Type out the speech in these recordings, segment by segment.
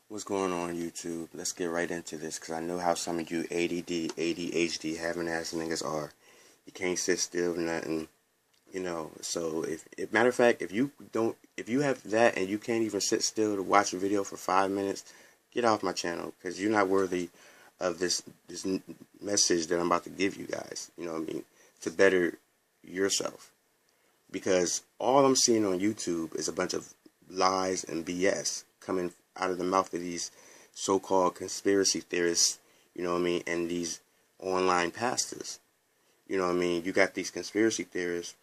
What's going on, YouTube? Let's get right into this, because I know how some of you ADD, ADHD, having ass niggas are. You can't sit still or nothing, you know. So, if matter of fact, if you have that and you can't even sit still to watch a video for 5 minutes, get off my channel, because you're not worthy of this message that I'm about to give you guys. You know what I mean? To better yourself, because all I'm seeing on YouTube is a bunch of lies and BS coming out of the mouth of these so-called conspiracy theorists, you know what I mean, and these online pastors. You know what I mean? You got these conspiracy theorists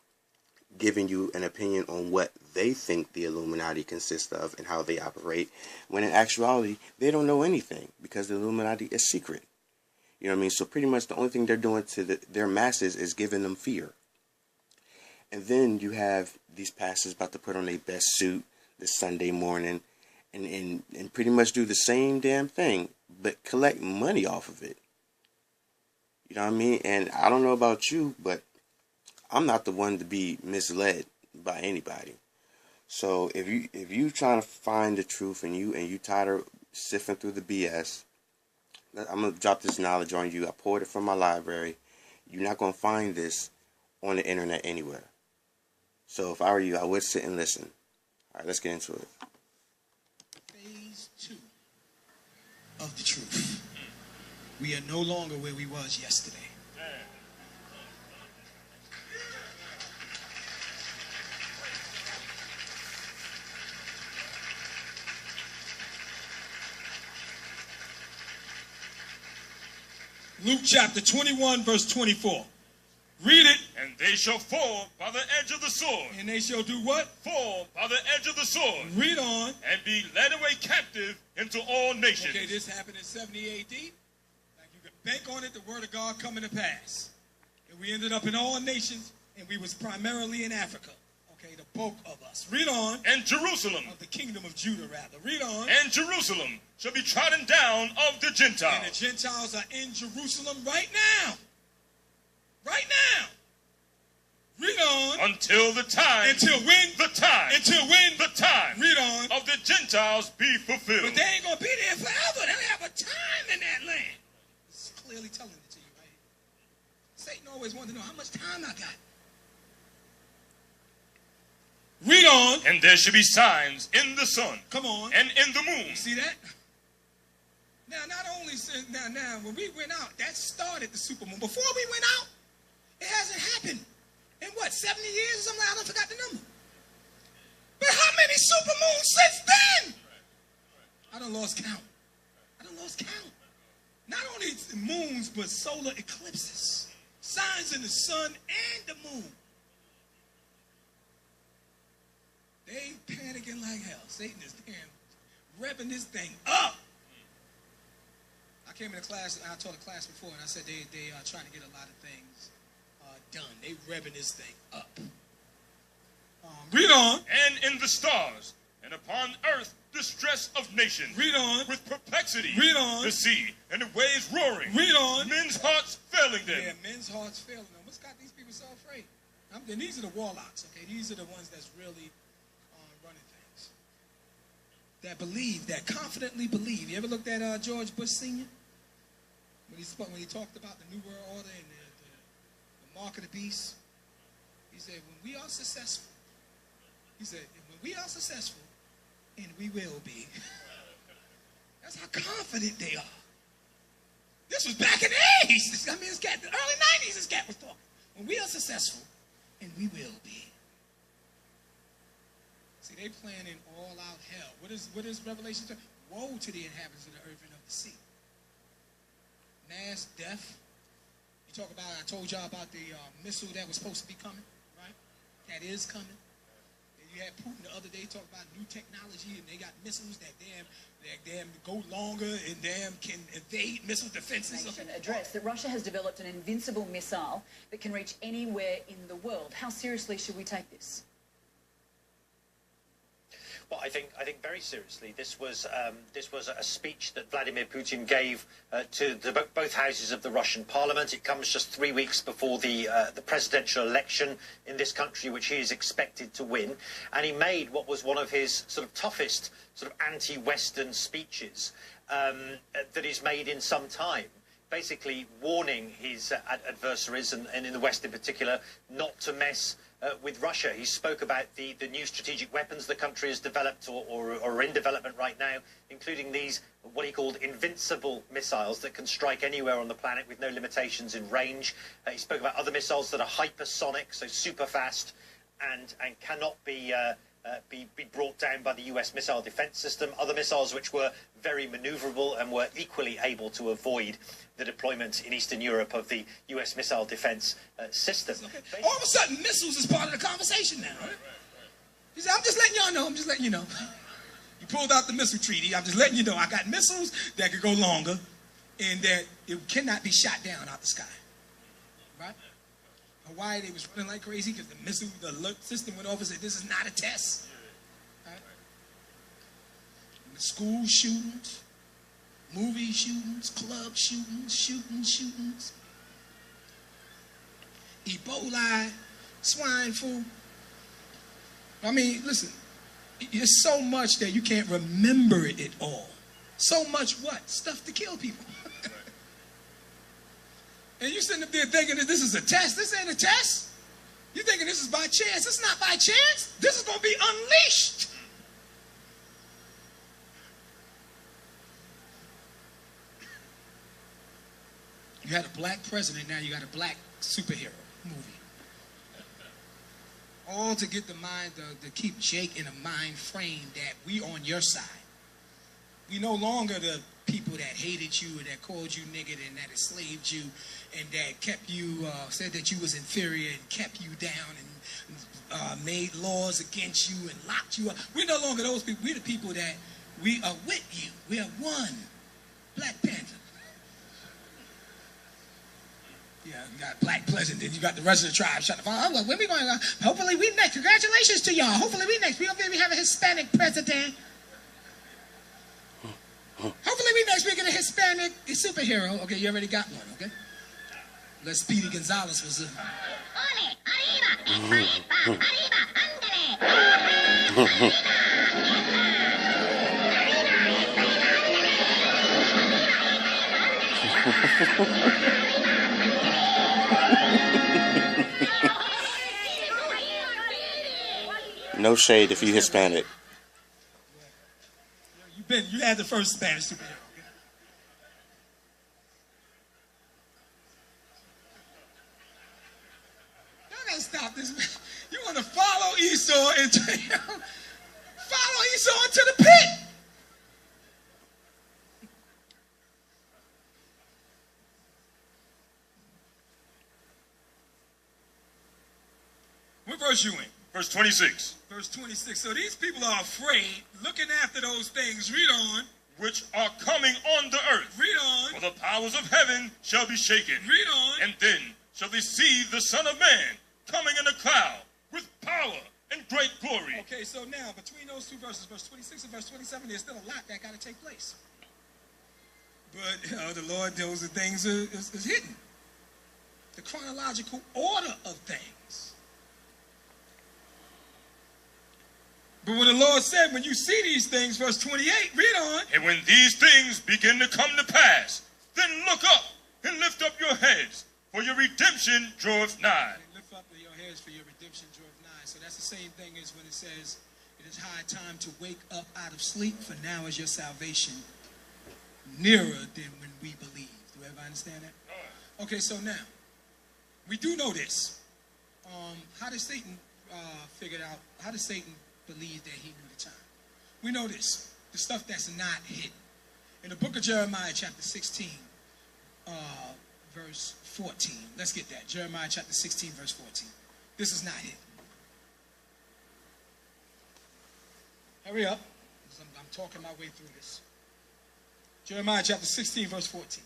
giving you an opinion on what they think the Illuminati consists of and how they operate, when in actuality, they don't know anything, because the Illuminati is secret. You know what I mean? So pretty much the only thing they're doing to their masses is giving them fear. And then you have these pastors about to put on their best suit this Sunday morning and pretty much do the same damn thing, but collect money off of it. You know what I mean? And I don't know about you, but I'm not the one to be misled by anybody. So if you trying to find the truth and you tired of sifting through the BS, I'm gonna drop this knowledge on you. I poured it from my library. You're not gonna find this on the internet anywhere. So if I were you, I would sit and listen. All right, let's get into it. Phase 2 of the truth. We are no longer where we was yesterday. Luke chapter 21, verse 24. Read it. And they shall fall by the edge of the sword. And they shall do what? Fall by the edge of the sword. Read on. And be led away captive into all nations. Okay, this happened in 70 AD. Like you could bank on it, the word of God coming to pass. And we ended up in all nations, and we was primarily in Africa. Okay, the bulk of us. Read on. And Jerusalem. Of the kingdom of Judah, rather. Read on. And Jerusalem shall be trodden down of the Gentiles. And the Gentiles are in Jerusalem right now. Right now. Read on. Until the time. Until when? The time. Until when? The time. Read on. Of the Gentiles be fulfilled. But they ain't going to be there forever. They have a time in that land. It's clearly telling it to you right here. Satan always wanted to know how much time I got. Read on. And there should be signs in the sun. Come on. And in the moon. You see that? Now, not only since now, when we went out, that started the supermoon. Before we went out, it hasn't happened in what, 70 years or something? I don't forgot the number. But how many supermoons since then? I done lost count. Not only moons, but solar eclipses, signs in the sun and the moon. They panicking like hell. Satan is revving this thing up. I came into class, I taught a class before, and I said they are trying to get a lot of things done. They revving this thing up. Read on. And in the stars, and upon earth, distress of nations. Read on. With perplexity. Read on. The sea, and the waves roaring. Read on. Men's hearts failing them. Yeah, men's hearts failing them. What's got these people so afraid? And these are the warlocks, okay? These are the ones that's really running things. That believe, that confidently believe. You ever looked at George Bush Sr.? When he talked about the New World Order and the mark of the beast, he said, when we are successful, and we will be. That's how confident they are. This was back in the 80s. I mean, the early 90s this cat was talking. When we are successful, and we will be. See, they planning all out hell. What is Revelation? Woe to the inhabitants of the earth and of the sea. Mass death. You talk about, I told y'all about the missile that was supposed to be coming, right? That is coming. And you had Putin the other day talk about new technology, and they got missiles that damn go longer and damn can evade missile defenses. Addressed that Russia has developed an invincible missile that can reach anywhere in the world. How seriously should we take this? Well, I think very seriously. This was a speech that Vladimir Putin gave to both houses of the Russian Parliament. It comes just 3 weeks before the presidential election in this country, which he is expected to win. And he made what was one of his sort of toughest sort of anti-Western speeches that he's made in some time. Basically warning his adversaries, and in the West in particular, not to mess with Russia. He spoke about the new strategic weapons the country has developed or are in development right now, including these, what he called invincible missiles that can strike anywhere on the planet with no limitations in range. He spoke about other missiles that are hypersonic, so super fast, and cannot be brought down by the US missile defense system. Other missiles which were very maneuverable and were equally able to avoid the deployment in Eastern Europe of the US missile defense system. Okay. All of a sudden, missiles is part of the conversation now, right? He said, I'm just letting y'all know, I'm just letting you know. You pulled out the missile treaty, I'm just letting you know I got missiles that could go longer and that it cannot be shot down out the sky, right? Hawaii, they was running like crazy because the alert system went off and said, this is not a test. Right? The school shootings, movie shootings, club shootings, Ebola, swine flu. I mean, listen, it's so much that you can't remember it all. So much what? Stuff to kill people. And you sitting up there thinking that this is a test. This ain't a test. You thinking this is by chance. It's not by chance. This is going to be unleashed. You had a black president, now you got a black superhero movie. All to get the mind, to keep Jake in a mind frame that we on your side. We no longer the people that hated you and that called you nigger and that enslaved you and that kept you, said that you was inferior and kept you down and made laws against you and locked you up. We're no longer those people. We're the people that we are with you. We are one. Black Panther. Yeah, you got black president, then you got the rest of the tribe shut the phone. I'm like, when we going? Hopefully we next. Congratulations to y'all. Hopefully we next. We have a Hispanic president. Hopefully we next week get a Hispanic superhero. Okay, you already got one, okay? Les Speedy Gonzalez was a... Ole, arriba, No shade if you Hispanic. You had the first Spanish superhero. Y'all gotta stop this. You want to follow Esau into the pit. What verse you in? Verse 26. Verse 26. So these people are afraid, looking after those things. Read on. Which are coming on the earth. Read on. For the powers of heaven shall be shaken. Read on. And then shall they see the Son of Man coming in a cloud with power and great glory. Okay, so now between those two verses, verse 26 and verse 27, there's still a lot that got to take place. But the Lord, those are things is hidden. The chronological order of things. But when the Lord said, when you see these things, verse 28, read on. And when these things begin to come to pass, then look up and lift up your heads, for your redemption draweth nigh. And lift up your heads, for your redemption draweth nigh. So that's the same thing as when it says, it is high time to wake up out of sleep, for now is your salvation nearer than when we believe. Do everybody understand that? Okay, so now, we do know this. How does Satan how does Satan believe that he knew the time? We know this, the stuff that's not hidden. In the book of Jeremiah, chapter 16, verse 14. Let's get that. Jeremiah chapter 16, verse 14. This is not hidden. Hurry up, because I'm talking my way through this. Jeremiah chapter 16, verse 14.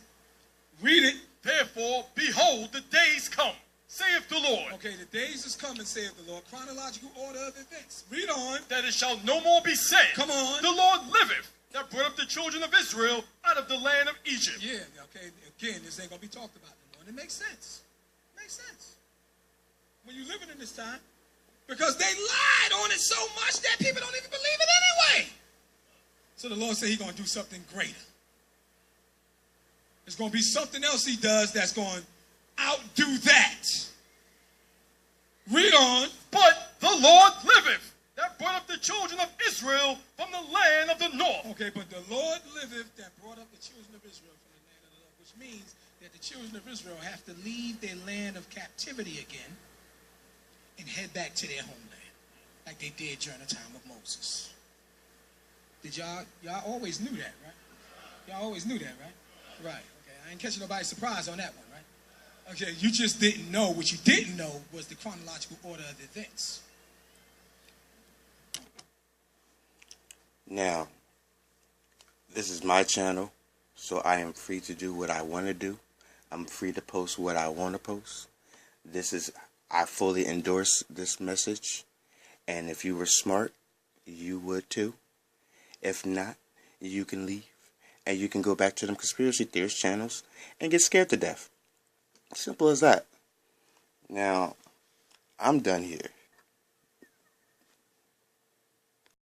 Read it. Therefore, behold, the days come, saith the Lord. Okay, the days is coming, saith the Lord. Chronological order of events. Read on. That it shall no more be said, Come on. the Lord liveth, that brought up the children of Israel out of the land of Egypt. Yeah, okay, again, this ain't going to be talked about anymore. And it makes sense. It makes sense. When you're living in this time. Because they lied on it so much that people don't even believe it anyway. So the Lord said he's going to do something greater. There's going to be something else he does that's going to outdo that. Read on. But the Lord liveth, that brought up the children of Israel from the land of the north. Okay, but the Lord liveth that brought up the children of Israel from the land of the north, which means that the children of Israel have to leave their land of captivity again and head back to their homeland, like they did during the time of Moses. Did y'all always knew that, right? Y'all always knew that, right? Right, okay. I ain't catching nobody surprised on that one, right? Okay, you just didn't know. What you didn't know was the chronological order of events. Now, this is my channel, so I am free to do what I want to do. I'm free to post what I want to post. I fully endorse this message, and if you were smart, you would too. If not, you can leave, and you can go back to them conspiracy theorist channels and get scared to death. Simple as that. Now, I'm done here.